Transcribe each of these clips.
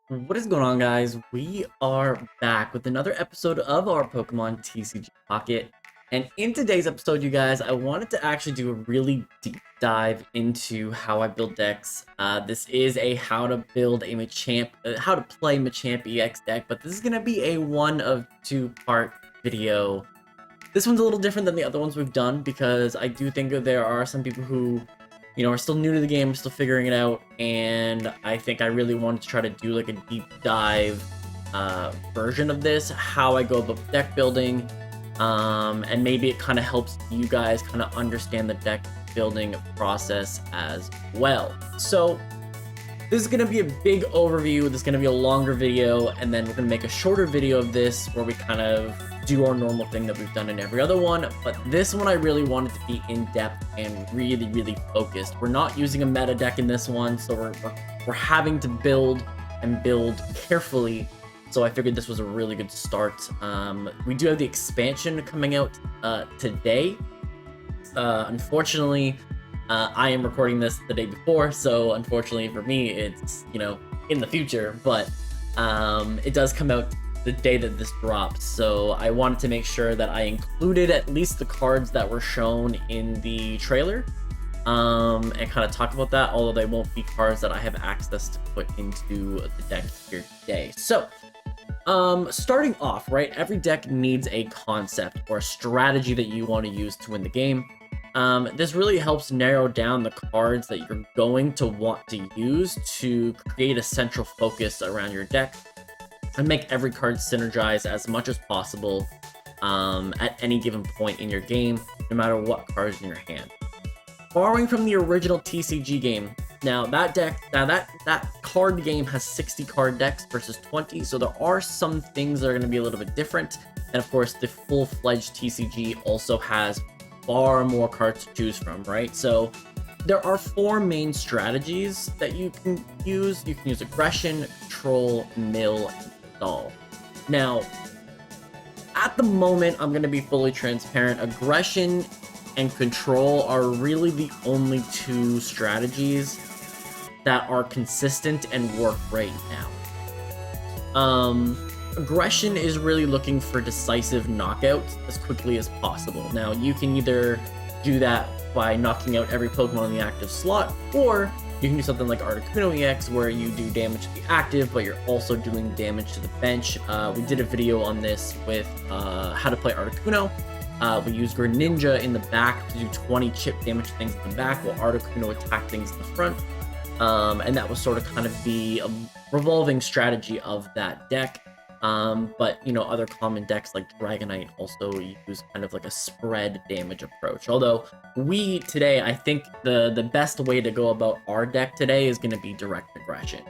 What is going on, guys? We are back with another episode of our Pokemon TCG Pocket. And in today's episode, you guys, I wanted to actually do a really deep dive into how I build decks. This is a how to build a Machamp, how to play Machamp EX deck, but this is going to be a one of two-part video. This one's a little different than the other ones we've done because I do think that there are some people who are still new to the game, still figuring it out, and I think I really wanted to try to do like a deep dive version of this, how I go about deck building, and maybe it kind of helps you guys kind of understand the deck building process as well. So this is going to be a big overview, this is going to be a longer video, and then we're going to make a shorter video of this where we kind of do our normal thing that we've done in every other one, but this one I really wanted to be in-depth and really focused. We're not using a meta deck in this one, so we're having to build and build carefully, so I figured this was a really good start. We do have the expansion coming out today. Unfortunately, I am recording this the day before, so unfortunately for me, it's, in the future, but it does come out the day that this drops, so I wanted to make sure that I included at least the cards that were shown in the trailer, and kind of talk about that, although they won't be cards that I have access to put into the deck here today. So, starting off, right, every deck needs a concept or a strategy that you want to use to win the game. This really helps narrow down the cards that you're going to want to use to create a central focus around your deck and make every card synergize as much as possible at any given point in your game, no matter what cards in your hand. Borrowing from the original TCG game, now that card game has 60 card decks versus 20, so there are some things that are going to be a little bit different, and of course the full-fledged TCG also has far more cards to choose from, right? So there are four main strategies that you can use. You can use aggression, control, mill, and stall. Now, at the moment, I'm going to be fully transparent. Aggression and control are really the only two strategies that are consistent and work right now. Aggression is really looking for decisive knockouts as quickly as possible. Now, you can either do that by knocking out every Pokemon in the active slot, or you can do something like Articuno EX where you do damage to the active, but you're also doing damage to the bench. We did a video on this with how to play Articuno. We used Greninja in the back to do 20 chip damage to things in the back, while Articuno attacked things in the front. And that was sort of kind of the revolving strategy of that deck. But, other common decks like Dragonite also use kind of like a spread damage approach. Although today, I think the best way to go about our deck today is going to be direct aggression.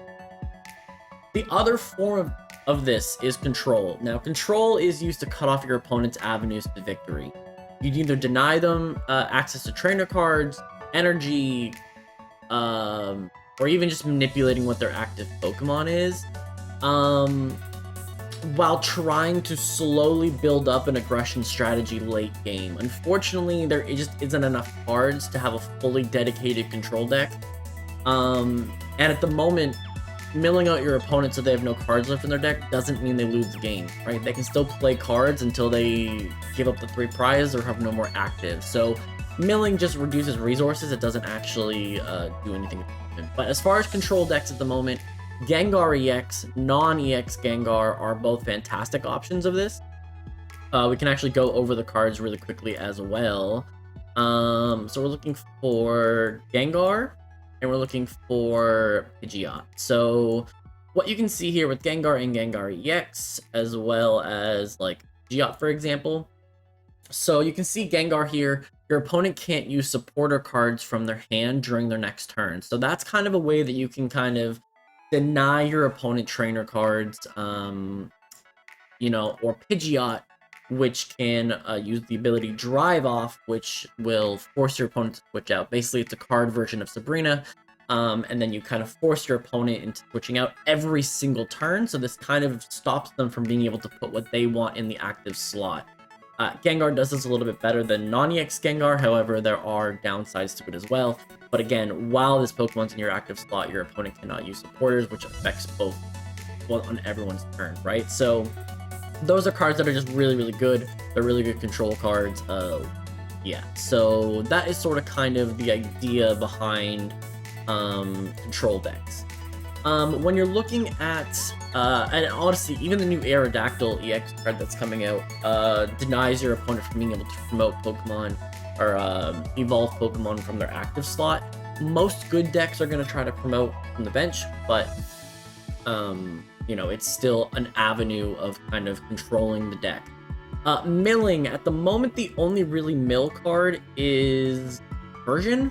The other form of this is control. Now, control is used to cut off your opponent's avenues to victory. You can either deny them access to trainer cards, energy, or even just manipulating what their active Pokemon is. While trying to slowly build up an aggression strategy late game. Unfortunately, there just isn't enough cards to have a fully dedicated control deck. And at the moment, milling out your opponent so they have no cards left in their deck doesn't mean they lose the game, right? They can still play cards until they give up the 3 prizes or have no more active. So milling just reduces resources. It doesn't actually do anything. But as far as control decks at the moment, Gengar EX, non-EX Gengar are both fantastic options of this. We can actually go over the cards really quickly as well. So we're looking for Gengar, and we're looking for Pidgeot. So what you can see here with Gengar and Gengar EX, as well as like Pidgeot, for example. So you can see Gengar here. Your opponent can't use supporter cards from their hand during their next turn. So that's kind of a way that you can kind of deny your opponent trainer cards, or Pidgeot, which can use the ability Drive Off, which will force your opponent to switch out. Basically, it's a card version of Sabrina, and then you kind of force your opponent into switching out every single turn, so this kind of stops them from being able to put what they want in the active slot. Gengar does this a little bit better than non-EX Gengar, however, there are downsides to it as well. But again, while this Pokemon's in your active slot, your opponent cannot use supporters, which affects both on everyone's turn, right? So those are cards that are just really, really good. They're really good control cards. Yeah, so that is sort of kind of the idea behind control decks. When you're looking at, and honestly, even the new Aerodactyl EX card that's coming out denies your opponent from being able to promote Pokemon or evolve Pokemon from their active slot. Most good decks are going to try to promote from the bench, but you know, it's still an avenue of kind of controlling the deck. Milling, at the moment, the only really mill card is Persian.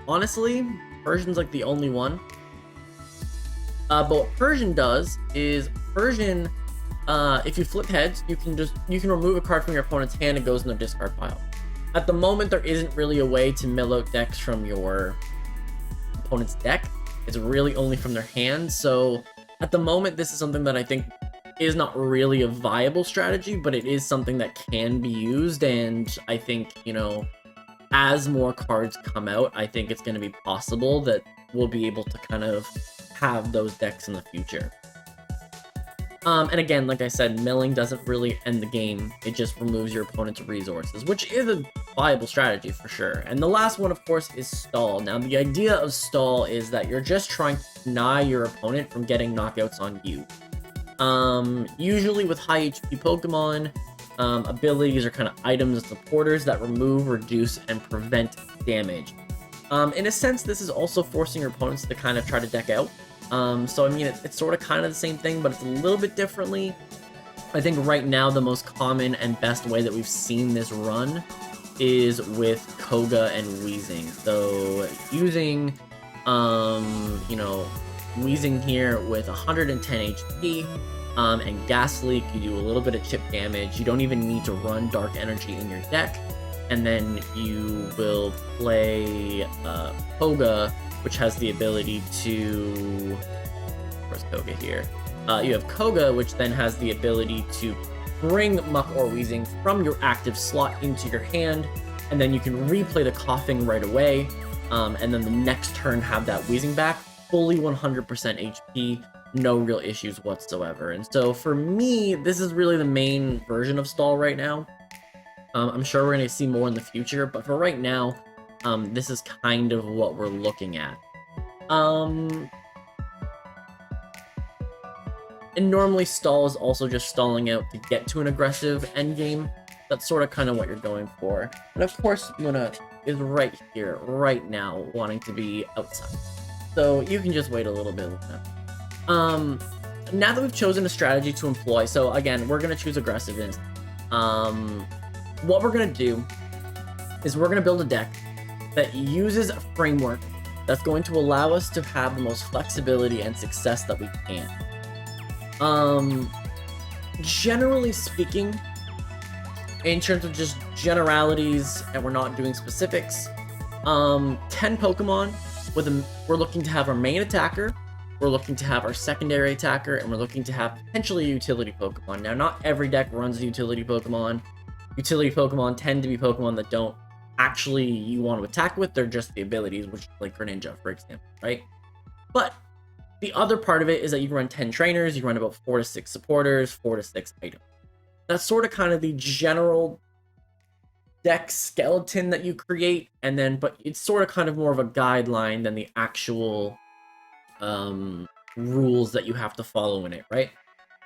Honestly, Persian's like the only one. But what Persian does is Persian, if you flip heads, you can remove a card from your opponent's hand and it goes in their discard pile. At the moment, there isn't really a way to mill out decks from your opponent's deck. It's really only from their hand. So at the moment, this is something that I think is not really a viable strategy, but it is something that can be used. And I think, you know, as more cards come out, I think it's going to be possible that we'll be able to kind of have those decks in the future. And again, like I said, milling doesn't really end the game. It just removes your opponent's resources, which is a viable strategy for sure. And the last one, of course, is stall. Now, the idea of stall is that you're just trying to deny your opponent from getting knockouts on you. Usually with high HP Pokemon, abilities are kind of items and supporters that remove, reduce, and prevent damage. In a sense, this is also forcing your opponents to kind of try to deck out. So I mean, it's sort of kind of the same thing, but it's a little bit differently. I think right now the most common and best way that we've seen this run is with Koga and Weezing. So using, you know, Weezing here with 110 HP, and Gas Leak, you do a little bit of chip damage. You don't even need to run Dark Energy in your deck. And then you will play Koga, which has the ability to... Where's Koga here? You have Koga, which then has the ability to bring Muck or Weezing from your active slot into your hand, and then you can replay the Coughing right away, and then the next turn have that Weezing back, fully 100% HP, no real issues whatsoever. And so for me, this is really the main version of stall right now. I'm sure we're going to see more in the future, but for right now, this is kind of what we're looking at. And normally stall is also just stalling out to get to an aggressive endgame. That's sort of kind of what you're going for. And of course, Luna is right here, right now, wanting to be outside. So you can just wait a little bit, Luna. Now that we've chosen a strategy to employ, so again, we're going to choose aggressiveness. What we're going to do is we're going to build a deck that uses a framework that's going to allow us to have the most flexibility and success that we can. Generally speaking, in terms of just generalities, and we're not doing specifics, 10 Pokemon we're looking to have our main attacker, we're looking to have our secondary attacker, and we're looking to have potentially a utility Pokemon. Now, not every deck runs a utility Pokemon. Utility Pokemon tend to be Pokemon that don't actually you want to attack with, they're just the abilities, which is like Greninja, for example, right? But the other part of it is that you can run 10 trainers, you run about 4 to 6 supporters, 4 to 6 items. That's sort of kind of the general deck skeleton that you create, and then, but it's sort of kind of more of a guideline than the actual rules that you have to follow in it, right?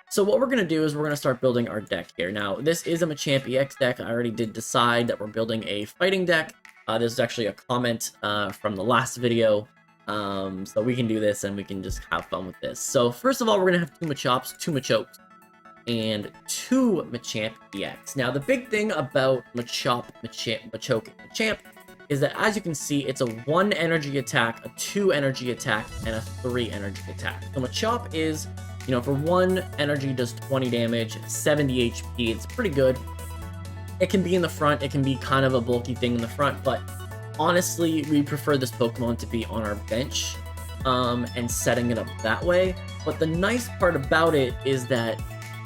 So what we're going to do is we're going to start building our deck here. Now, this is a Machamp EX deck. I already did decide that we're building a fighting deck. This is actually a comment from the last video. So we can do this and we can just have fun with this. So first of all, we're going to have 2 Machops, 2 Machokes, and 2 Machamp EX. Now, the big thing about Machop, Machoke, and Machamp is that, as you can see, it's a 1 energy attack, a 2 energy attack, and a 3 energy attack. So Machop is, you know, for 1 energy does 20 damage, 70 HP, it's pretty good. It can be in the front, it can be kind of a bulky thing in the front, but honestly, we prefer this Pokemon to be on our bench, and setting it up that way. But the nice part about it is that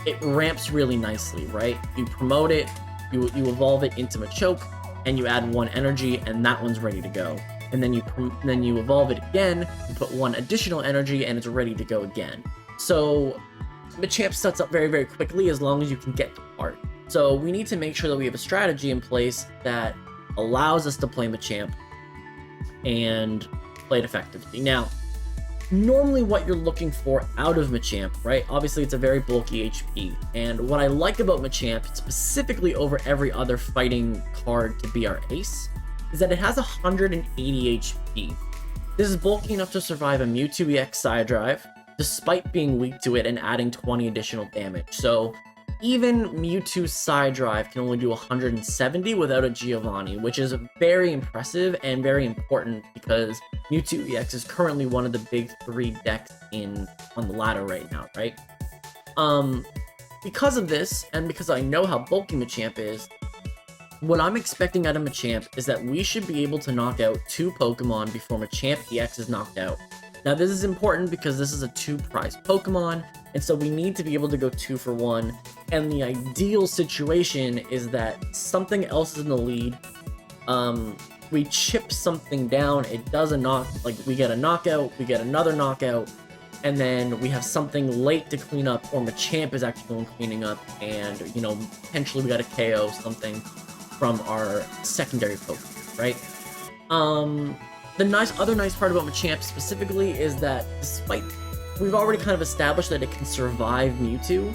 it ramps really nicely, right? You promote it, you evolve it into Machoke, and you add 1 energy, and that one's ready to go. And then you evolve it again, you put 1 additional energy, and it's ready to go again. So Machamp sets up very, very quickly as long as you can get to part. So we need to make sure that we have a strategy in place that allows us to play Machamp and play it effectively. Now, normally what you're looking for out of Machamp, right? Obviously, it's a very bulky HP. And what I like about Machamp, specifically over every other fighting card to be our ace, is that it has 180 HP. This is bulky enough to survive a Mewtwo EX Side Drive, despite being weak to it and adding 20 additional damage. So even Mewtwo's Side Drive can only do 170 without a Giovanni, which is very impressive and very important because Mewtwo EX is currently one of the big 3 decks on the ladder right now, right? Because of this, and because I know how bulky Machamp is, what I'm expecting out of Machamp is that we should be able to knock out 2 Pokemon before Machamp EX is knocked out. Now this is important because this is a 2-prize Pokemon, and so we need to be able to go 2 for 1, and the ideal situation is that something else is in the lead, we chip something down, it does a knock, like we get a knockout, we get another knockout, and then we have something late to clean up, or Machamp is actually going cleaning up, and, you know, potentially we got a KO something from our secondary Pokemon, right? The other nice part about Machamp specifically is that despite we've already kind of established that it can survive Mewtwo,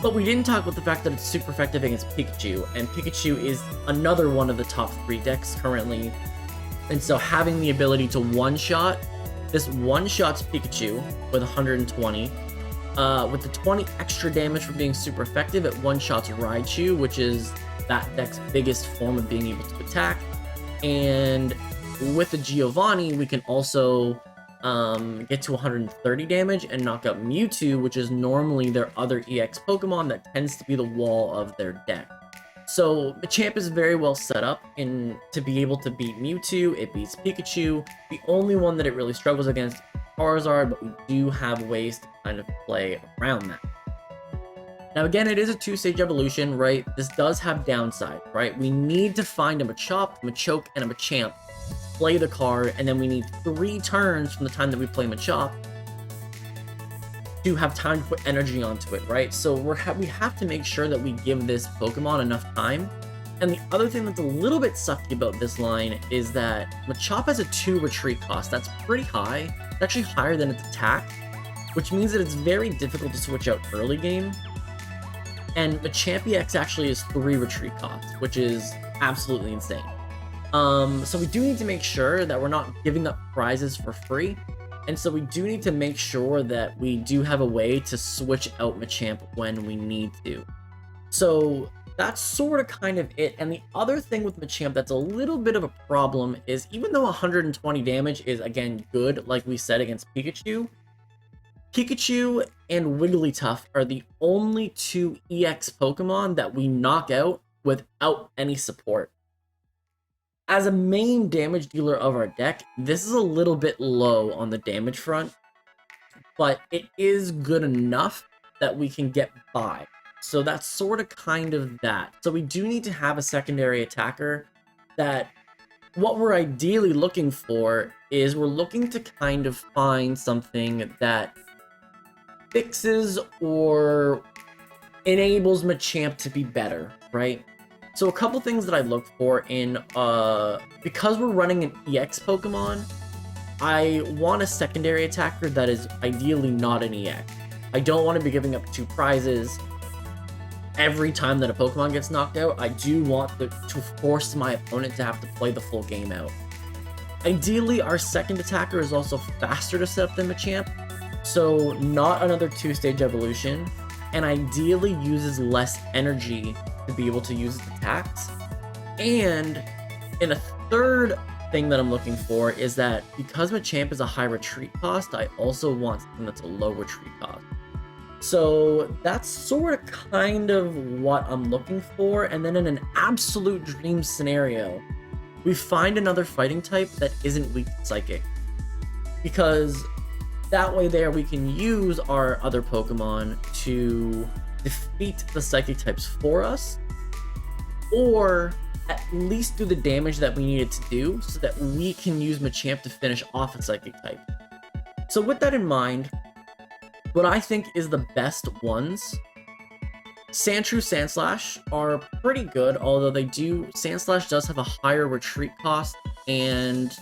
but we didn't talk about the fact that it's super effective against Pikachu, and Pikachu is another one of the top 3 decks currently, and so having the ability to one-shot, this one-shots Pikachu with 120, with the 20 extra damage for being super effective, it one-shots Raichu, which is that deck's biggest form of being able to attack, and with the Giovanni, we can also get to 130 damage and knock out Mewtwo, which is normally their other EX Pokemon that tends to be the wall of their deck. So Machamp is very well set up to be able to beat Mewtwo. It beats Pikachu. The only one that it really struggles against is Charizard, but we do have ways to kind of play around that. Now again, it is a 2-stage evolution, right? This does have downside, right? We need to find a Machop, Machoke, and a Machamp, play the card, and then we need 3 turns from the time that we play Machop to have time to put energy onto it, right? So we have to make sure that we give this Pokemon enough time. And the other thing that's a little bit sucky about this line is that Machop has a 2 retreat cost. That's pretty high. It's actually higher than its attack, which means that it's very difficult to switch out early game. And Machamp EX actually is 3 retreat costs, which is absolutely insane. So we do need to make sure that we're not giving up prizes for free, and so we do need to make sure that we do have a way to switch out Machamp when we need to. So that's sort of kind of it. And the other thing with Machamp that's a little bit of a problem is, even though 120 damage is, again, good, like we said, against Pikachu, Pikachu and Wigglytuff are the only 2 EX Pokemon that we knock out without any support. As a main damage dealer of our deck, this is a little bit low on the damage front, but it is good enough that we can get by. So that's sort of kind of that. So we do need to have a secondary attacker that what we're ideally looking for is we're looking to kind of find something that fixes or enables Machamp to be better, right? So a couple things that I look for in, because we're running an EX Pokemon, I want a secondary attacker that is ideally not an EX. I don't want to be giving up 2 prizes every time that a Pokemon gets knocked out. I do want to force my opponent to have to play the full game out. Ideally, our second attacker is also faster to set up than Machamp, so not another 2-stage evolution, and ideally uses less energy to be able to use its attacks. And in a third thing that I'm looking for is that because Machamp is a high retreat cost, I also want something that's a low retreat cost. So that's sort of kind of what I'm looking for. And then in an absolute dream scenario, we find another fighting type that isn't weak to Psychic, because that way there we can use our other Pokemon to defeat the Psychic types for us, or at least do the damage that we needed to do so that we can use Machamp to finish off a Psychic type. So with that in mind, what I think is the best ones, Sandshrew, Sandslash are pretty good, although Sandslash does have a higher retreat cost and,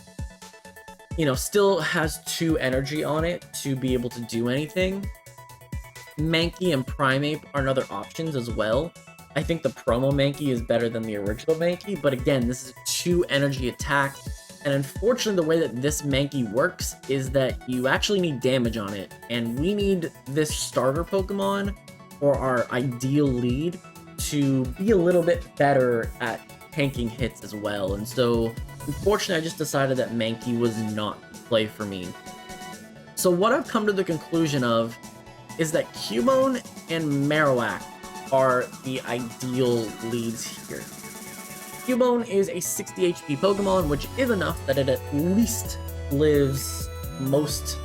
you know, still has 2 energy on it to be able to do anything. Mankey and Primeape are another options as well. I think the promo Mankey is better than the original Mankey, but again, this is 2 energy attack, and unfortunately the way that this Mankey works is that you actually need damage on it, and we need this starter Pokemon for our ideal lead to be a little bit better at tanking hits as well, and so unfortunately I just decided that Mankey was not the play for me. So what I've come to the conclusion of is that Cubone and Marowak are the ideal leads here. Cubone is a 60 HP Pokemon, which is enough that it at least lives most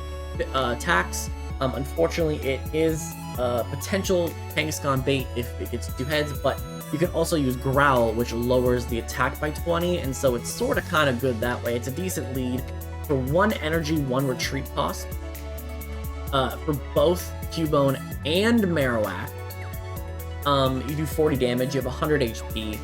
attacks. Unfortunately, it is a potential Kangaskhan bait if it gets 2 heads, but you can also use Growl, which lowers the attack by 20, and so it's sort of kind of good that way. It's a decent lead for 1 energy, 1 retreat cost. For both Cubone and Marowak, you do 40 damage, you have 100 HP,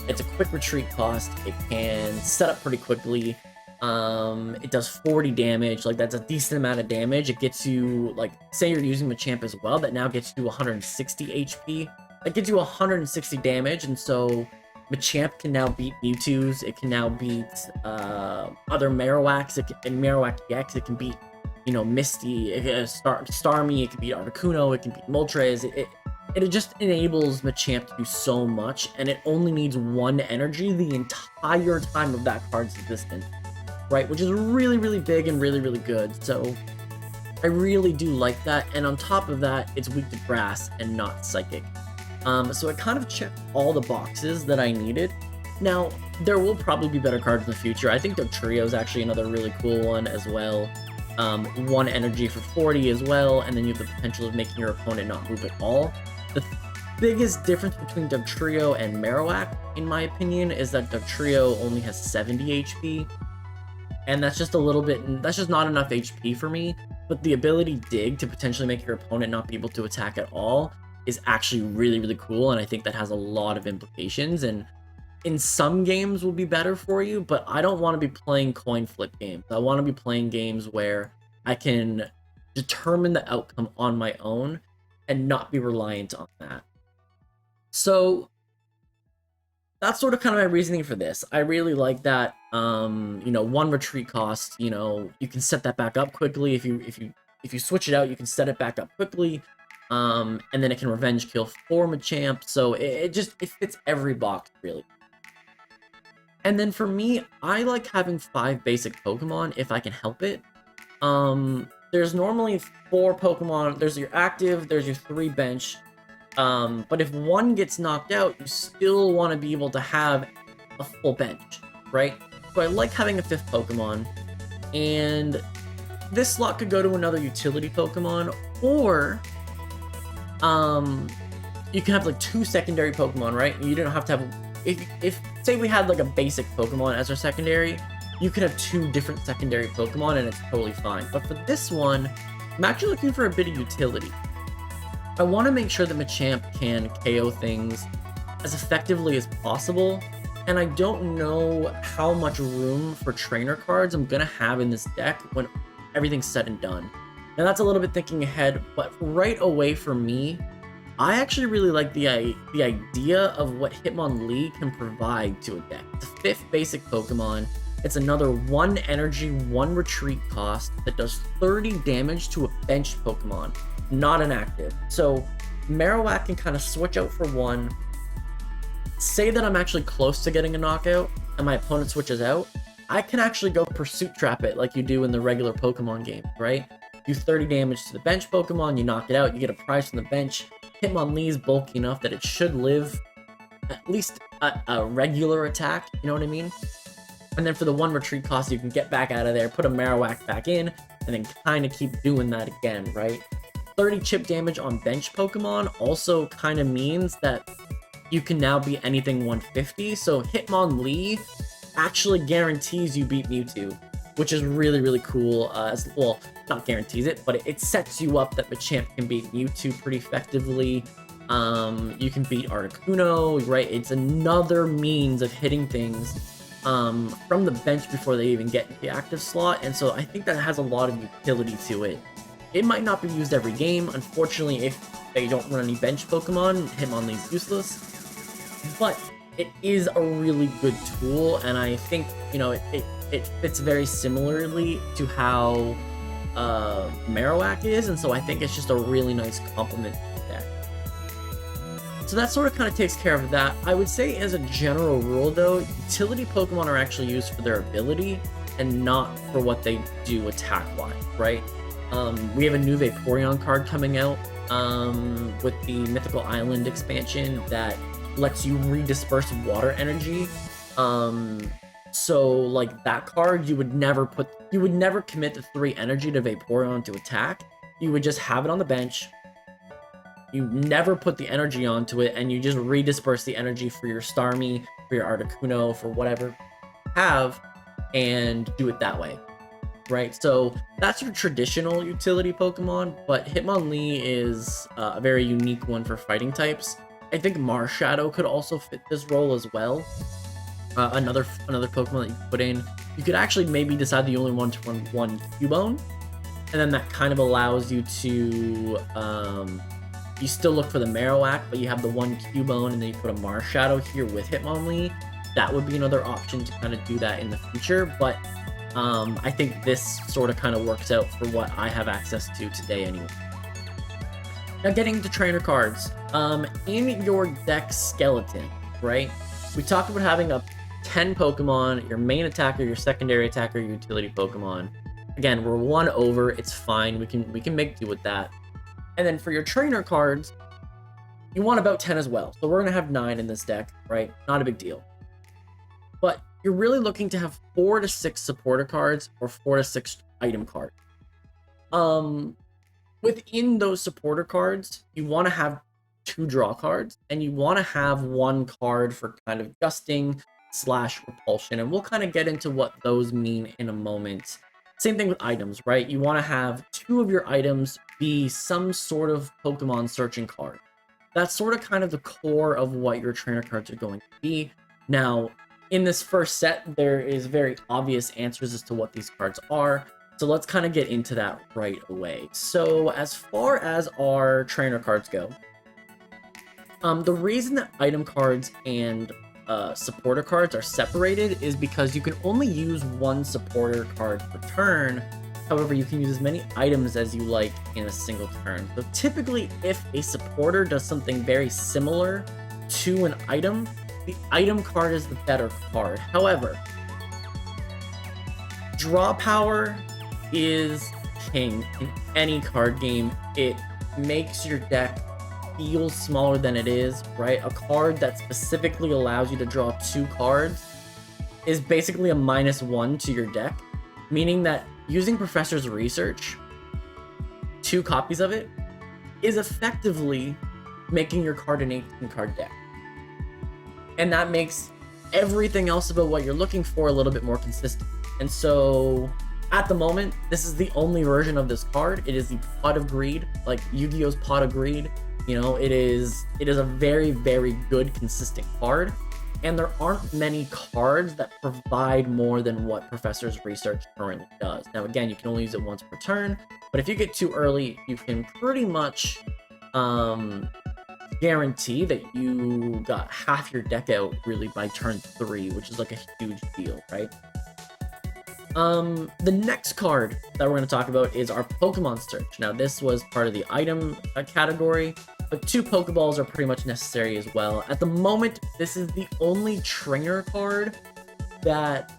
it's a quick retreat cost, it can set up pretty quickly, it does 40 damage, like that's a decent amount of damage. It gets you, like, say you're using Machamp as well, that now gets you 160 HP, that gives you 160 damage, and so Machamp can now beat Mewtwo's, it can now beat other Marowaks, and Marowak EX, it can beat, you know, Misty, Starmie, it can beat Articuno, it can beat Moltres, it just enables Machamp to do so much, and it only needs 1 energy the entire time of that card's existence, right? Which is really, really big and really, really good, so I really do like that, and on top of that, it's weak to Grass and not Psychic. So I kind of checked all the boxes that I needed. Now, there will probably be better cards in the future. I think Dugtrio is actually another really cool one as well. 1 energy for 40 as well, and then you have the potential of making your opponent not move at all. The biggest difference between Dugtrio and Marowak, in my opinion, is that Dugtrio only has 70 HP, and that's just not enough HP for me, but the ability Dig to potentially make your opponent not be able to attack at all is actually really, really cool, and I think that has a lot of implications, and in some games will be better for you, but I don't want to be playing coin flip games. I want to be playing games where I can determine the outcome on my own and not be reliant on that. So that's sort of kind of my reasoning for this. I really like that, you know, 1 retreat cost, you know, you can set that back up quickly. If you switch it out, you can set it back up quickly, and then it can revenge kill for Machamp, so it fits every box, really. And then for me, I like having 5 basic Pokemon if I can help it. There's normally 4 Pokemon. There's your active, there's your 3 bench. But if 1 gets knocked out, you still want to be able to have a full bench, right? So I like having a 5th Pokemon. And this slot could go to another utility Pokemon, or you can have like 2 secondary Pokemon, right? You don't have to have, if say we had like a basic Pokemon as our secondary, you could have 2 different secondary Pokemon and it's totally fine. But for this one, I'm actually looking for a bit of utility. I want to make sure that Machamp can KO things as effectively as possible, and I don't know how much room for trainer cards I'm gonna have in this deck when everything's said and done. Now that's a little bit thinking ahead, but right away for me, I actually really like the idea of what Hitmonlee can provide to a deck. The 5th basic Pokemon, it's another 1 energy, 1 retreat cost that does 30 damage to a benched Pokemon, not an active. So Marowak can kind of switch out for 1. Say that I'm actually close to getting a knockout and my opponent switches out, I can actually go Pursuit Trap it like you do in the regular Pokemon game, right? Do 30 damage to the bench Pokemon, you knock it out, you get a prize from the bench. Hitmonlee is bulky enough that it should live at least a regular attack, you know what I mean? And then for the 1 retreat cost, you can get back out of there, put a Marowak back in, and then kind of keep doing that again, right? 30 chip damage on bench Pokemon also kind of means that you can now be anything 150, so Hitmonlee actually guarantees you beat Mewtwo. which is really, really cool. As well, not guarantees it, but it sets you up that Machamp can beat Mewtwo pretty effectively. You can beat Articuno, right? It's another means of hitting things from the bench before they even get into the active slot, and so I think that has a lot of utility to it. It might not be used every game. Unfortunately, if they don't run any bench Pokemon, Hitmonlee's useless. But it is a really good tool, and I think, you know, it fits very similarly to how Marowak is, and so I think it's just a really nice complement to the deck. So that sort of kind of takes care of that. I would say as a general rule, though, utility Pokemon are actually used for their ability and not for what they do attack-wise, right? We have a new Vaporeon card coming out with the Mythical Island expansion that lets you redisperse water energy. So like that card, you would never commit the 3 energy to Vaporeon to attack. You would just have it on the bench. You never put the energy onto it, and you just redisperse the energy for your Starmie, for your Articuno, for whatever you have, and do it that way. Right, so that's your traditional utility Pokemon, but Hitmonlee is a very unique one for fighting types. I think Marshadow could also fit this role as well. Another Pokemon that you put in. You could actually maybe decide that you only want to run 1 Cubone, and then that kind of allows you to you still look for the Marowak, but you have the 1 Cubone, and then you put a Marshadow here with Hitmonlee. That would be another option to kind of do that in the future, but I think this sort of kind of works out for what I have access to today anyway. Now getting to trainer cards. In your deck skeleton, right? We talked about having up 10 Pokemon, your main attacker, your secondary attacker, your utility Pokemon. Again, we're 1 over, it's fine. We can make do with that. And then for your trainer cards, you want about 10 as well. So we're gonna have 9 in this deck, right? Not a big deal. But you're really looking to have 4 to 6 supporter cards or 4 to 6 item cards. Within those supporter cards, you want to have 2 draw cards, and you want to have 1 card for kind of Gusting / Repulsion, and we'll kind of get into what those mean in a moment. Same thing with items, right? You want to have 2 of your items be some sort of Pokemon searching card. That's sort of kind of the core of what your trainer cards are going to be. Now, in this first set, there is very obvious answers as to what these cards are, so let's kind of get into that right away. So as far as our trainer cards go, the reason that item cards and supporter cards are separated is because you can only use 1 supporter card per turn. However, you can use as many items as you like in a single turn. So typically, if a supporter does something very similar to an item, the item card is the better card. However, draw power is king in any card game. It makes your deck feel smaller than it is, right? A card that specifically allows you to draw 2 cards is basically a -1 to your deck, meaning that using Professor's Research, 2 copies of it, is effectively making your card an 18 card deck. And that makes everything else about what you're looking for a little bit more consistent. And so, at the moment, this is the only version of this card. It is the Pot of Greed, like Yu-Gi-Oh's Pot of Greed. You know, it is a very, very good, consistent card. And there aren't many cards that provide more than what Professor's Research currently does. Now, again, you can only use it once per turn, but if you get too early, you can pretty much guarantee that you got half your deck out really by turn 3, which is like a huge deal, right? The next card that we're going to talk about is our Pokemon Search. Now, this was part of the item category, but 2 Pokeballs are pretty much necessary as well. At the moment, this is the only trainer card that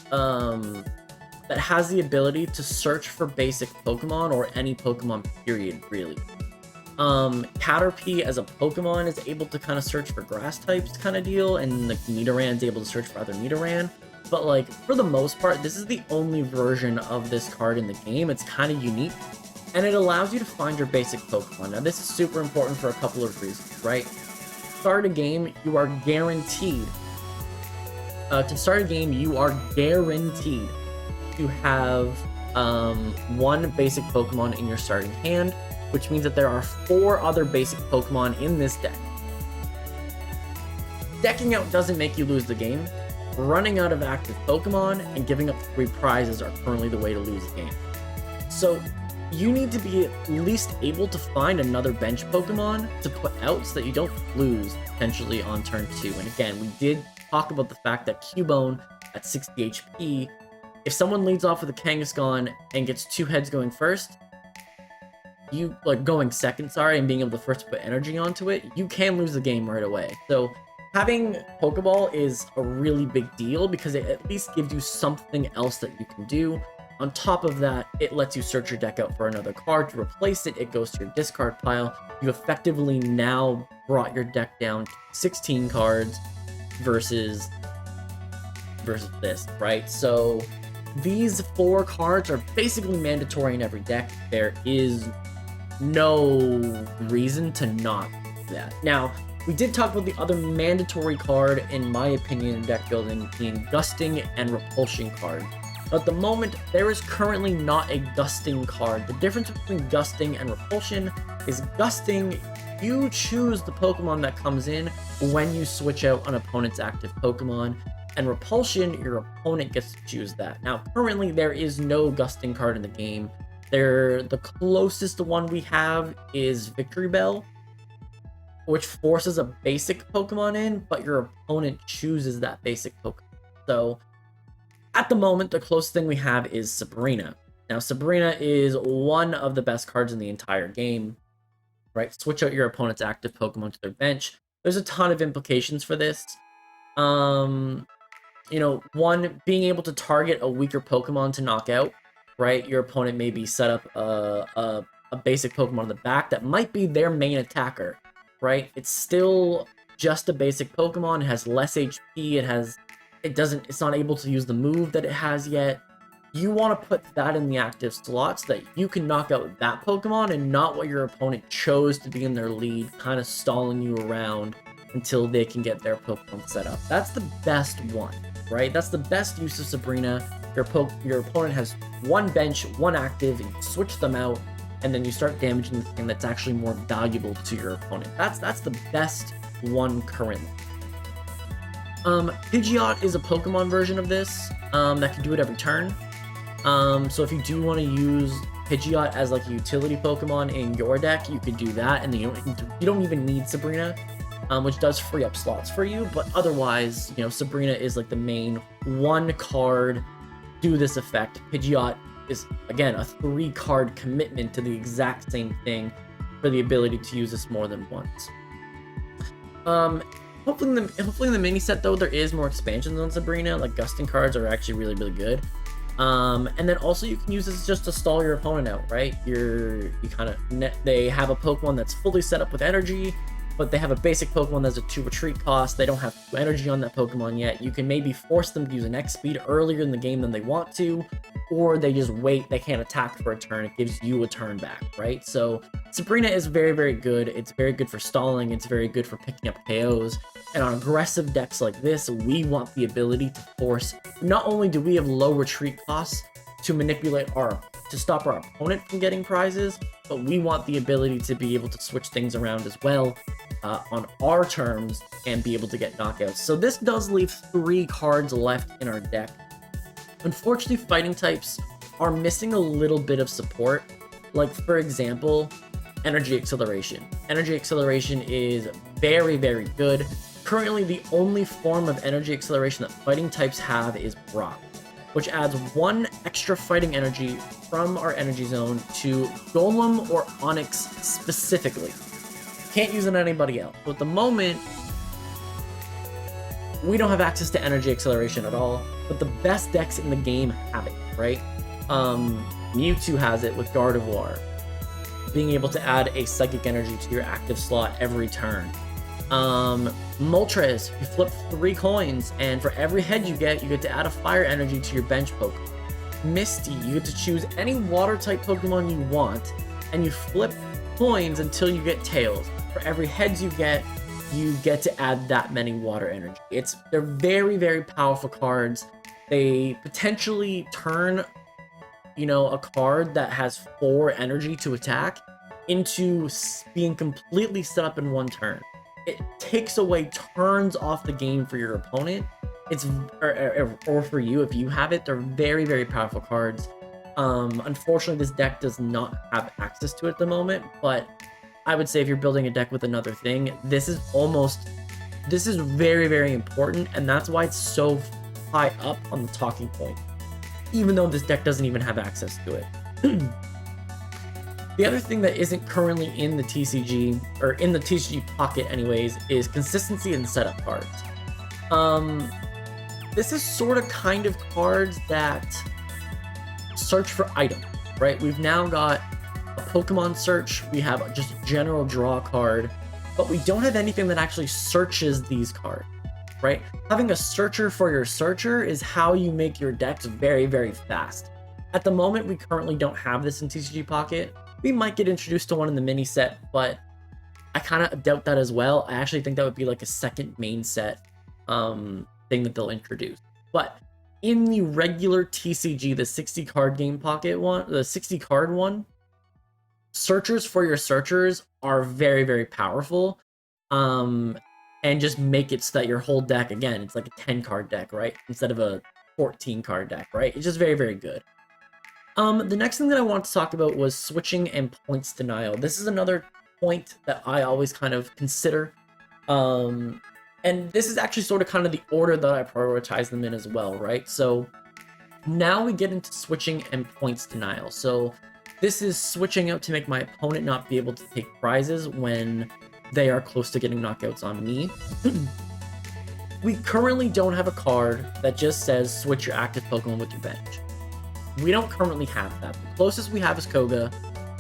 that has the ability to search for basic Pokemon or any Pokemon period, really. Caterpie as a Pokemon is able to kind of search for grass types kind of deal, and like Nidoran is able to search for other Nidoran. But like, for the most part, this is the only version of this card in the game. It's kind of unique, and it allows you to find your basic Pokemon. Now, this is super important for a couple of reasons, right? Start a game, you are guaranteed. To start a game, you are guaranteed to have one basic Pokemon in your starting hand, which means that there are 4 other basic Pokemon in this deck. Decking out doesn't make you lose the game. Running out of active Pokemon and giving up 3 prizes are currently the way to lose the game. So you need to be at least able to find another bench Pokemon to put out so that you don't lose potentially on turn 2. And again, we did talk about the fact that Cubone at 60 HP, if someone leads off with a Kangaskhan and gets 2 heads going first, going second, and being able to first put energy onto it, you can lose the game right away. So having Pokeball is a really big deal because it at least gives you something else that you can do. On top of that, it lets you search your deck out for another card to replace it. It goes to your discard pile. You effectively now brought your deck down to 16 cards versus this, right? So these 4 cards are basically mandatory in every deck. There is no reason to not do that. Now, we did talk about the other mandatory card, in my opinion, in deck building, being Gusting and Repulsion cards. At the moment, there is currently not a Gusting card. The difference between Gusting and Repulsion is Gusting, you choose the Pokemon that comes in when you switch out an opponent's active Pokemon, and Repulsion, your opponent gets to choose that. Now, currently, there is no Gusting card in the game. The closest one we have is Victory Bell, which forces a basic Pokemon in, but your opponent chooses that basic Pokemon. So, at the moment, the closest thing we have is Sabrina. Now, Sabrina is one of the best cards in the entire game, right? Switch out your opponent's active Pokemon to their bench. There's a ton of implications for this. One, being able to target a weaker Pokemon to knock out, right? Your opponent maybe set up a basic Pokemon in the back that might be their main attacker, right? It's still just a basic Pokemon. It has less HP. It's not able to use the move that it has yet. You want to put that in the active slot so that you can knock out that Pokemon and not what your opponent chose to be in their lead, kind of stalling you around until they can get their Pokemon set up. That's the best one, right? That's the best use of Sabrina. Your opponent has 1 bench, 1 active, and you switch them out, and then you start damaging the thing that's actually more valuable to your opponent. That's the best one currently. Pidgeot is a Pokemon version of this that can do it every turn. So if you do want to use Pidgeot as like a utility Pokemon in your deck, you could do that, and then you don't even need Sabrina, which does free up slots for you. But otherwise, Sabrina is like the main 1 card, do this effect. Pidgeot is, again, a 3-card commitment to the exact same thing for the ability to use this more than once. Hopefully in the mini set, though, there is more expansions on Sabrina. Like, Gusting cards are actually really, really good. And then also you can use this just to stall your opponent out, right? They have a Pokemon that's fully set up with energy, but they have a basic Pokemon that's a 2 retreat cost. They don't have 2 energy on that Pokemon yet. You can maybe force them to use an X speed earlier in the game than they want to, or they just wait, they can't attack for a turn. It gives you a turn back, right? So Sabrina is very, very good. It's very good for stalling. It's very good for picking up KOs. And on aggressive decks like this, we want the ability to force, not only do we have low retreat costs to to stop our opponent from getting prizes, but we want the ability to be able to switch things around as well on our terms and be able to get knockouts. So this does leave 3 cards left in our deck. Unfortunately, fighting types are missing a little bit of support. Like, for example, Energy Acceleration. Energy Acceleration is very, very good. Currently, the only form of Energy Acceleration that fighting types have is Brock, which adds 1 extra fighting energy from our energy zone to Golem or Onyx specifically. Can't use it on anybody else. So at the moment, we don't have access to Energy Acceleration at all, but the best decks in the game have it, right? Mewtwo has it with Gardevoir, being able to add a Psychic Energy to your active slot every turn. Moltres, you flip 3 coins, and for every head you get to add a Fire Energy to your bench Pokemon. Misty, you get to choose any Water-type Pokemon you want, and you flip coins until you get Tails. For every heads you get to add that many Water Energy. They're very, very powerful cards. They potentially turn, you know, a card that has 4 energy to attack into being completely set up in 1 turn. It takes away turns off the game for your opponent. It's or for you if you have it. They're very, very powerful cards. Unfortunately, this deck does not have access to it at the moment, but I would say if you're building a deck with another thing, this is very, very important, and that's why it's so high up on the talking point, even though this deck doesn't even have access to it. The other thing that isn't currently in the TCG, or in the TCG Pocket anyways, is consistency and setup cards. This is sort of kind of cards that search for items, right? We've now got a Pokemon search, we have just a general draw card, but we don't have anything that actually searches these cards, right? Having a searcher for your searcher is how you make your decks very, very fast. At the moment, we currently don't have this in TCG Pocket. We might get introduced to one in the mini set, but I kind of doubt that as well. I actually think that would be like a second main set thing that they'll introduce. But in the regular TCG, the 60 card game Pocket one, the 60 card one, searchers for your searchers are very, very powerful. And just make it so that your whole deck, again, it's like a 10 card deck, right? Instead of a 14 card deck, right? It's just very, very good. The next thing that I want to talk about was switching and points denial. This is another point that I always kind of consider. And this is actually sort of kind of the order that I prioritize them in as well, right? So now we get into switching and points denial. So this is switching out to make my opponent not be able to take prizes when they are close to getting knockouts on me. We currently don't have a card that just says switch your active Pokemon with your bench. We don't currently have that. The closest we have is Koga,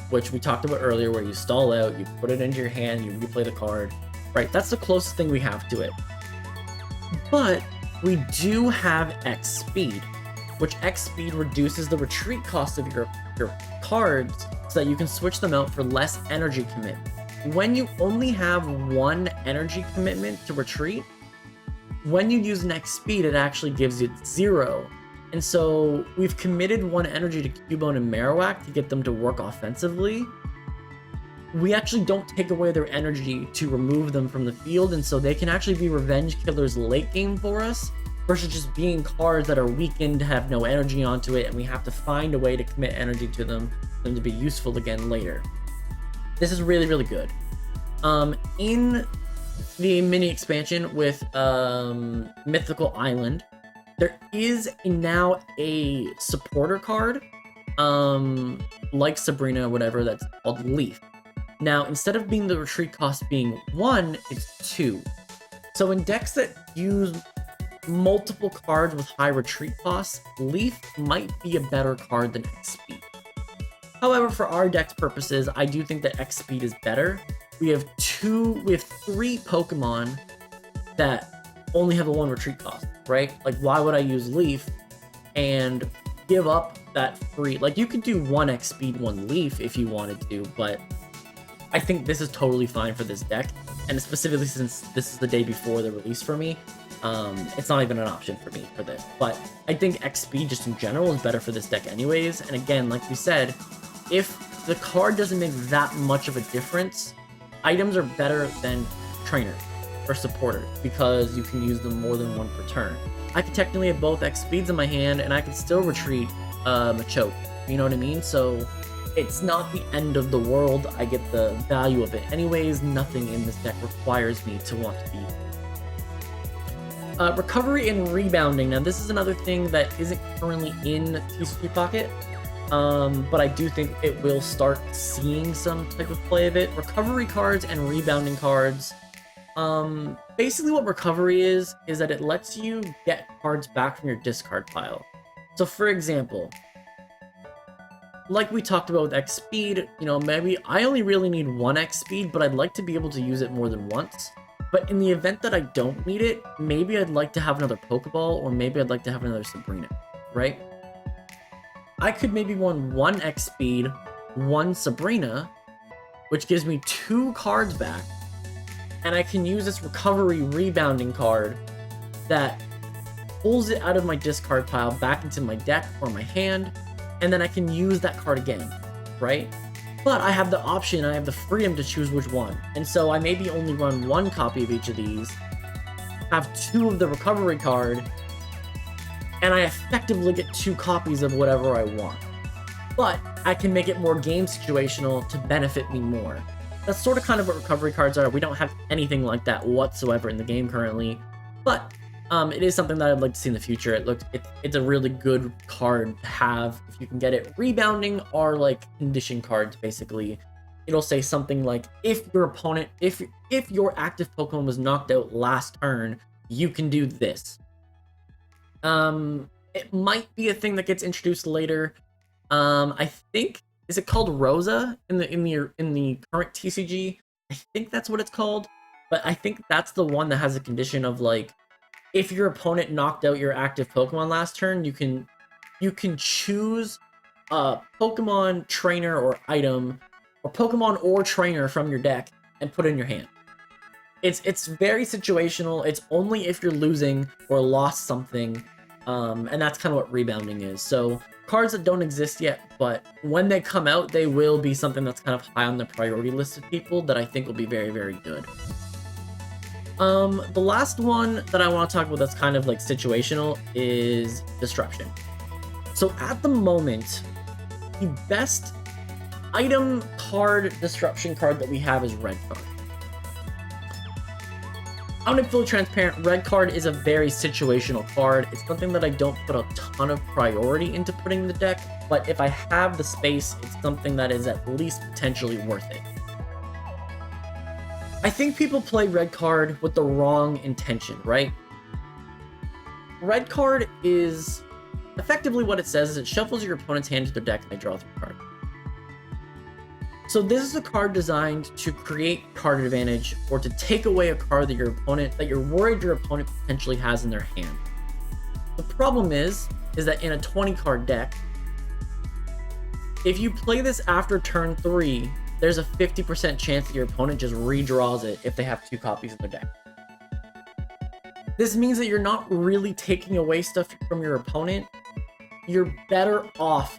which we talked about earlier, where you stall out, you put it into your hand, you replay the card, right? That's the closest thing we have to it. But we do have X Speed, which X Speed reduces the retreat cost of your cards so that you can switch them out for less energy commitment. When you only have 1 energy commitment to retreat, when you use an X Speed, it actually gives you 0. And so we've committed 1 energy to Cubone and Marowak to get them to work offensively. We actually don't take away their energy to remove them from the field, and so they can actually be revenge killers late game for us, versus just being cards that are weakened, have no energy onto it, and we have to find a way to commit energy to them for them to be useful again later. This is really, really good. In the mini expansion with Mythical Island, there is now a supporter card, like Sabrina or whatever, that's called Leaf. Now, instead of being the retreat cost being 1, it's 2. So in decks that use multiple cards with high retreat costs, Leaf might be a better card than X Speed. However, for our deck's purposes, I do think that X Speed is better. We have 3 Pokemon that only have a 1 retreat cost, right? Like, why would I use Leaf and give up that free? Like, you could do 1 X Speed, 1 Leaf if you wanted to, but I think this is totally fine for this deck, and specifically since this is the day before the release for me, it's not even an option for me for this. But I think X Speed just in general is better for this deck anyways, and again, like we said, if the card doesn't make that much of a difference, items are better than trainers or supporters because you can use them more than 1 per turn. I could technically have both X Speeds in my hand, and I could still retreat Machoke, you know what I mean? So it's not the end of the world. I get the value of it anyways. Nothing in this deck requires me to want to be. Recovery and rebounding. Now, this is another thing that isn't currently in TCG Pocket, but I do think it will start seeing some type of play of it. Recovery cards and rebounding cards. Basically what recovery is that it lets you get cards back from your discard pile. So for example, like we talked about with X Speed, you know, maybe I only really need 1 X Speed, but I'd like to be able to use it more than once. But in the event that I don't need it, maybe I'd like to have another Pokeball, or maybe I'd like to have another Sabrina, right? I could maybe want 1 X Speed, 1 Sabrina, which gives me 2 cards back, and I can use this recovery rebounding card that pulls it out of my discard pile back into my deck or my hand, and then I can use that card again, right? But I have the option, I have the freedom to choose which one. And so I maybe only run one copy of each of these, have 2 of the recovery card, and I effectively get 2 copies of whatever I want. But I can make it more game situational to benefit me more. That's sort of kind of what recovery cards are. We don't have anything like that whatsoever in the game currently, but it is something that I'd like to see in the future. It's a really good card to have if you can get it. Rebounding are like condition cards, basically. It'll say something like, if your opponent, if your active Pokemon was knocked out last turn, you can do this. It might be a thing that gets introduced later. I think, is it called Rosa in the current TCG? I think that's what it's called. But I think that's the one that has a condition of like, if your opponent knocked out your active Pokemon last turn, you can choose a Pokemon trainer or item, or Pokemon or trainer from your deck and put it in your hand. It's very situational. It's only if you're losing or lost something, and that's kind of what rebounding is. So cards that don't exist yet, but when they come out, they will be something that's kind of high on the priority list of people that I think will be very, very good. The last one that I want to talk about that's kind of like situational is Disruption. So at the moment, the best item card Disruption card that we have is Red Card. I'm gonna be fully transparent, Red Card is a very situational card. It's something that I don't put a ton of priority into putting in the deck, but if I have the space, it's something that is at least potentially worth it. I think people play Red Card with the wrong intention, right? Red Card is effectively what it says is it shuffles your opponent's hand to their deck and they draw 3 cards. So this is a card designed to create card advantage or to take away a card that you're worried your opponent potentially has in their hand. The problem is that in a 20 card deck, if you play this after turn 3, there's a 50% chance that your opponent just redraws it if they have 2 copies in their deck. This means that you're not really taking away stuff from your opponent. You're better off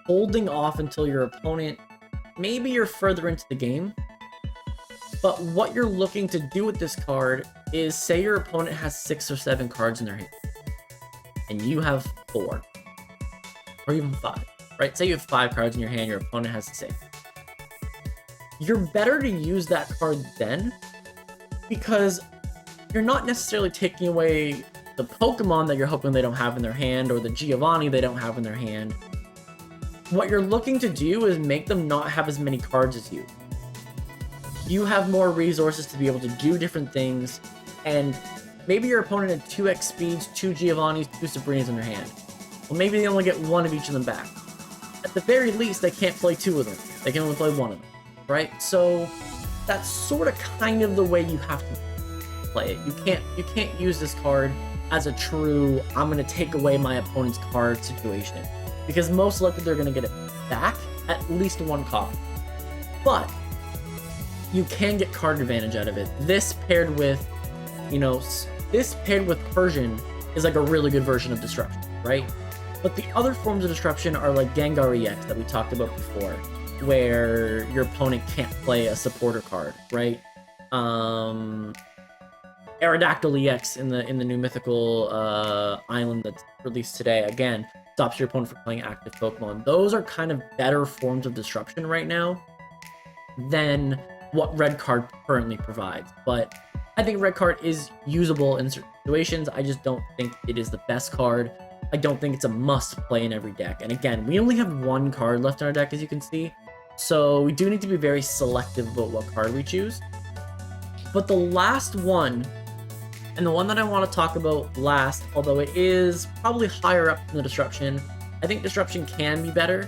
holding off until your opponent, maybe you're further into the game, but what you're looking to do with this card is, say your opponent has 6 or 7 cards in their hand, and you have 4, or even 5, right? Say you have 5 cards in your hand, your opponent has 6. You're better to use that card then, because you're not necessarily taking away the Pokemon that you're hoping they don't have in their hand, or the Giovanni they don't have in their hand. What you're looking to do is make them not have as many cards as you. You have more resources to be able to do different things, and maybe your opponent had 2x speeds, 2 Giovannis, 2 Sabrinas in their hand. Well, maybe they only get 1 of each of them back. At the very least, they can't play 2 of them. They can only play 1 of them, right? So that's sort of kind of the way you have to play it. You can't use this card as a true, I'm going to take away my opponent's card situation, because most likely they're going to get it back, at least 1 copy. But you can get card advantage out of it. This paired with, Repulsion is like a really good version of Disruption, right? But the other forms of Disruption are like Gengar EX that we talked about before, where your opponent can't play a supporter card, right? Aerodactyl EX in the new mythical island that's released today, again, stops your opponent from playing active Pokemon. Those are kind of better forms of Disruption right now than what Red Card currently provides. But I think Red Card is usable in certain situations. I just don't think it is the best card. I don't think it's a must play in every deck. And again, we only have 1 card left in our deck, as you can see. So we do need to be very selective about what card we choose. But the last one, and the one that I want to talk about last, although it is probably higher up in the Disruption, I think Disruption can be better,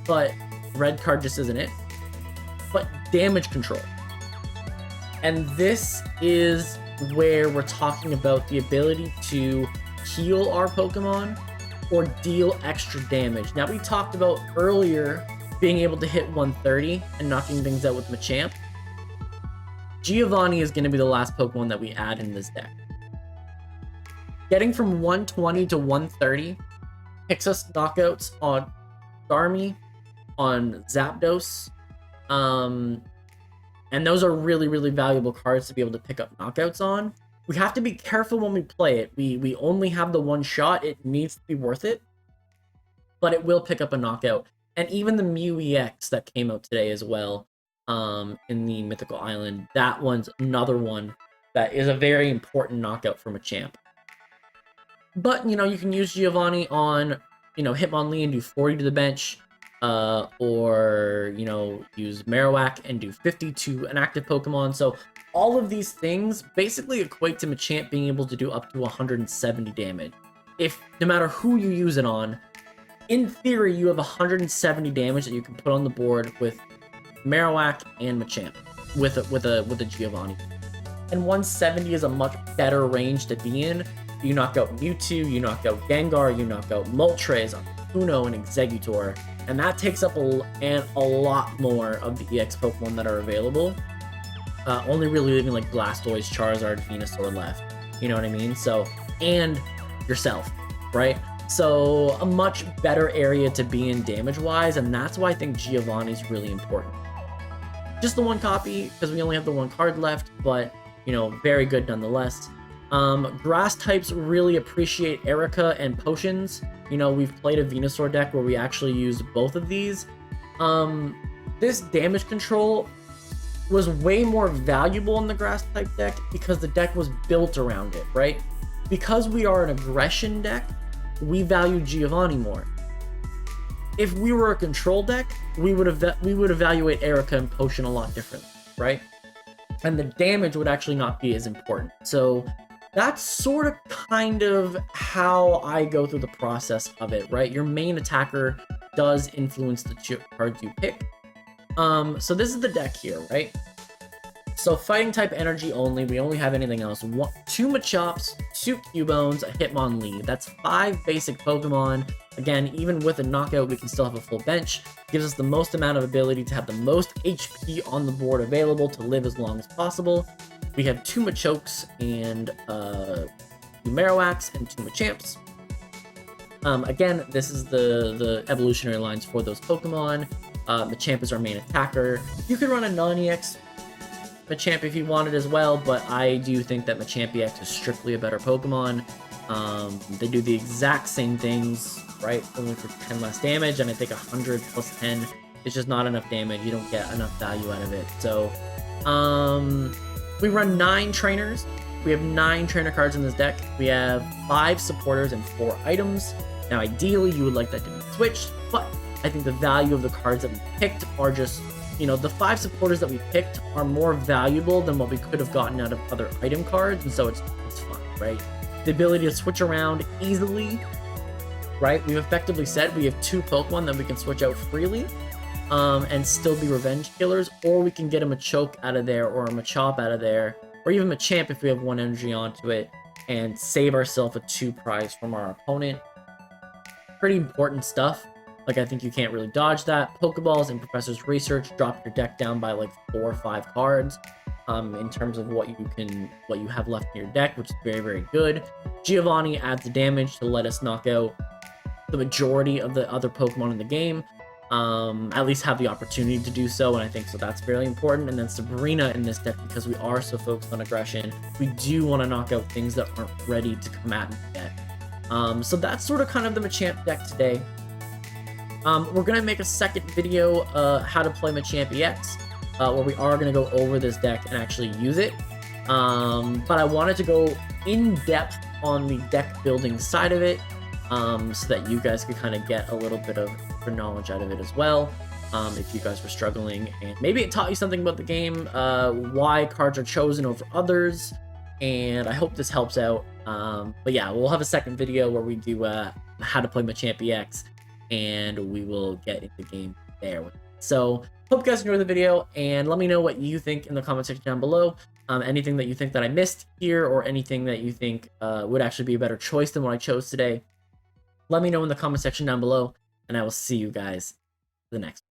but Red Card just isn't it. But Damage Control. And this is where we're talking about the ability to heal our Pokemon or deal extra damage. Now, we talked about earlier being able to hit 130 and knocking things out with Machamp. Giovanni is going to be the last Pokemon that we add in this deck. Getting from 120 to 130 picks us knockouts on Starmie, on Zapdos, and those are really, really valuable cards to be able to pick up knockouts on. We have to be careful when we play it. We only have the one shot. It needs to be worth it, but it will pick up a knockout. And even the Mew EX that came out today as well, in the Mythical Island, that one's another one that is a very important knockout from a champ. But, you know, you can use Giovanni on, you know, Hitmonlee and do 40 to the bench, or, you know, use Marowak and do 50 to an active Pokemon. So all of these things basically equate to Machamp being able to do up to 170 damage. If, no matter who you use it on, in theory, you have 170 damage that you can put on the board with Marowak and Machamp with a Giovanni. And 170 is a much better range to be in. You knock out Mewtwo, you knock out Gengar, you knock out Moltres, Uno, and Exeggutor, and that takes up a lot more of the EX Pokemon that are available. Only really leaving like Blastoise, Charizard, Venusaur left. You know what I mean? So, and yourself, right? So a much better area to be in damage-wise, and that's why I think Giovanni is really important. Just the one copy, because we only have the one card left, but, you know, very good nonetheless. Grass types really appreciate Erica and Potions. You know, we've played a Venusaur deck where we actually used both of these. This damage control was way more valuable in the grass type deck because the deck was built around it, right? Because we are an aggression deck, we value Giovanni more. If we were a control deck, we would evaluate Erica and Potion a lot differently, right? And the damage would actually not be as important. So that's sort of kind of how I go through the process of it, right? Your main attacker does influence the cards you pick. So this is the deck here, right? So fighting type energy only, we only have anything else. 2 Machops, 2 Cubones, a Hitmonlee. That's 5 basic Pokemon. Again, even with a knockout, we can still have a full bench. Gives us the most amount of ability to have the most HP on the board available to live as long as possible. We have 2 Machokes and 2 Marowaks and 2 Machamps. Again, this is the evolutionary lines for those Pokemon. Machamp is our main attacker. You could run a non-EX Machamp if you wanted as well, but I do think that Machamp EX is strictly a better Pokemon. They do the exact same things, right? Only for 10 less damage, and I think 100 plus 10 is just not enough damage. You don't get enough value out of it. So, we run 9 trainers. We have 9 trainer cards in this deck. We have 5 supporters and 4 items. Now, ideally, you would like that to be switched, but I think the value of the cards that we picked are just, you know, the 5 supporters that we picked are more valuable than what we could have gotten out of other item cards, and so it's fun, right? The ability to switch around easily, right? We've effectively said we have 2 Pokemon that we can switch out freely, and still be revenge killers, or we can get a Machoke out of there, or a Machop out of there, or even Machamp if we have 1 energy onto it, and save ourselves a 2 prize from our opponent. Pretty important stuff. Like, I think you can't really dodge that. Pokeballs and Professor's Research drop your deck down by like 4 or 5 cards in terms of what you have left in your deck, which is very, very good. Giovanni adds the damage to let us knock out the majority of the other Pokemon in the game. At least have the opportunity to do so, and I think so that's very important. And then Sabrina in this deck, because we are so focused on aggression, we do want to knock out things that aren't ready to come at me yet. So that's sort of kind of the Machamp deck today. We're going to make a second video, how to play Machamp EX, where we are going to go over this deck and actually use it. But I wanted to go in depth on the deck building side of it, so that you guys could kind of get a little bit of knowledge out of it as well. If you guys were struggling, and maybe it taught you something about the game, why cards are chosen over others, and I hope this helps out. But yeah, we'll have a second video where we do how to play Machamp EX, and we will get into the game there. So hope you guys enjoyed the video, and let me know what you think in the comment section down below. Anything that you think that I missed here, or anything that you think would actually be a better choice than what I chose today, let me know in the comment section down below, and I will see you guys the next one.